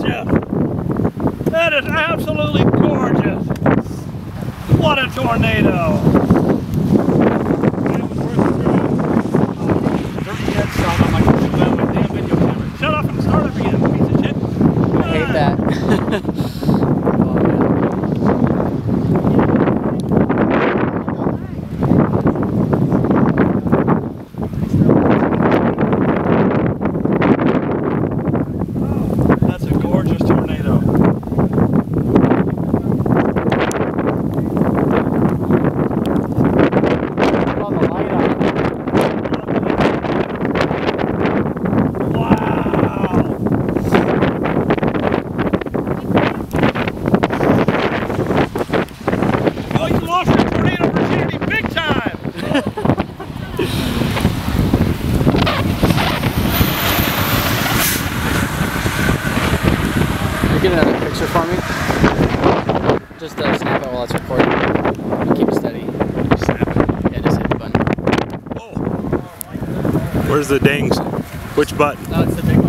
gorgeous! That is absolutely gorgeous! What a tornado! Shut up and start up again, piece of shit. I hate that. That's a gorgeous tornado. Get another picture for me. Just snap it while it's recording. Keep it steady. Snap it? Yeah, just hit the button. Oh. Where's the dings? Which button? Oh, it's the big one.